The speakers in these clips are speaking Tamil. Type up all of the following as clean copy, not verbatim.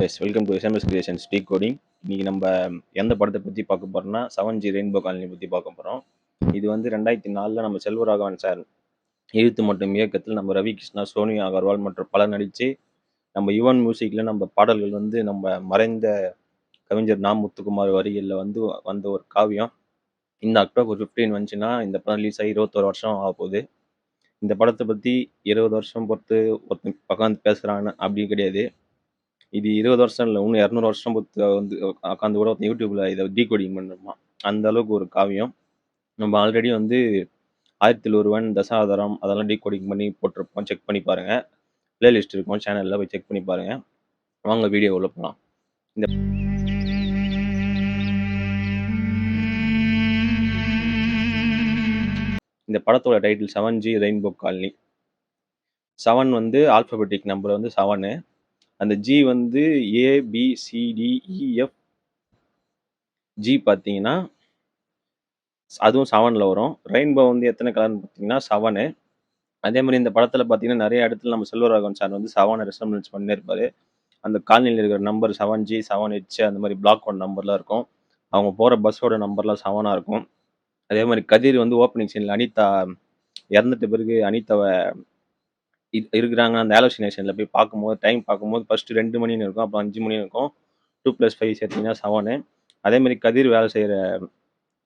Guys welcome to SMS creations tea coding. இன்னைக்கு நம்ம எந்த படத்தை பற்றி பார்க்க போகிறோம்னா 7G ரெயின்போ காலனி பற்றி பார்க்க போகிறோம். இது வந்து 2004 நம்ம செல்வராகவன் சார் எழுத்து மற்றும் இயக்கத்தில் நம்ம ரவி கிருஷ்ணா, சோனி அகர்வால் மற்றும் பலர் நடித்து நம்ம யுவன் மியூசிக்கில் நம்ம பாடல்கள் வந்து நம்ம மறைந்த கவிஞர் முத்துக்குமார் வரிகளில் வந்து வந்த ஒரு காவியம். இந்த அக்டோபர் 15 வந்துச்சுன்னா இந்த படம் ரிலீஸ் ஆகி 21 வருஷம் ஆக போகுது. இந்த படத்தை பற்றி 20 வருஷம் பொறுத்து ஒருத்தன் உட்காந்து பேசுகிறான்னு அப்படி கிடையாது. இது 20 வருஷம் இல்லை, இன்னும் 200 வருஷம் பொறுத்து வந்து உட்காந்து கூட யூடியூப்ல இதை டீகோடிங் பண்ணுமா அந்த அளவுக்கு ஒரு காவியம். நம்ம ஆல்ரெடி வந்து 1000 ஒருவன், தசாவதாரம் அதெல்லாம் டீகோடிங் பண்ணி போட்டிருப்போம். செக் பண்ணி பாருங்க, பிளேலிஸ்ட் இருக்கும் சேனல்ல, போய் செக் பண்ணி பாருங்க. வாங்க வீடியோ உள்ள போகலாம். இந்த படத்தோட டைட்டில் 7G ரெயின்போ காலனி. 7 வந்து ஆல்பபெட்டிக் நம்பர் வந்து 7. அந்த ஜி வந்து ABCDEF. ஜி பார்த்தீங்கன்னா அதுவும் 7ல் வரும். ரெயின்போ வந்து எத்தனை கலர்னு பார்த்தீங்கன்னா 7. அதே மாதிரி இந்த படத்தில் பார்த்தீங்கன்னா நிறைய இடத்துல நம்ம செல்வராகவன் சார் வந்து 7 ரெசம்பன்ஸ் பண்ணியிருப்பாரு. அந்த காலனியில் இருக்கிற நம்பர் 7G 7H அந்த மாதிரி பிளாக் 1 நம்பர்லாம் இருக்கும். அவங்க போகிற பஸ்ஸோட நம்பர்லாம் 7ஆக இருக்கும். அதே மாதிரி கதிர் வந்து ஓப்பனிங் சீனில் அனிதா இறந்துட்ட பிறகு அனிதாவை இருக்கிறாங்க அந்த ஆலோசினேஷனில் போய் பார்க்கும்போது டைம் பார்க்கும்போது ஃபஸ்ட்டு 2 மணின்னு இருக்கும், அப்புறம் 5 மணின்னு இருக்கும். 2+5 சேர்த்திங்கன்னா 7. அதே மாதிரி கதிர் வேலை செய்கிற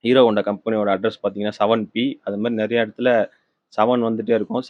ஹீரோ ஹோண்டா கம்பெனியோட அட்ரஸ் பார்த்தீங்கன்னா 7P. அது மாதிரி நிறைய இடத்துல 7 வந்துட்டே இருக்கும்.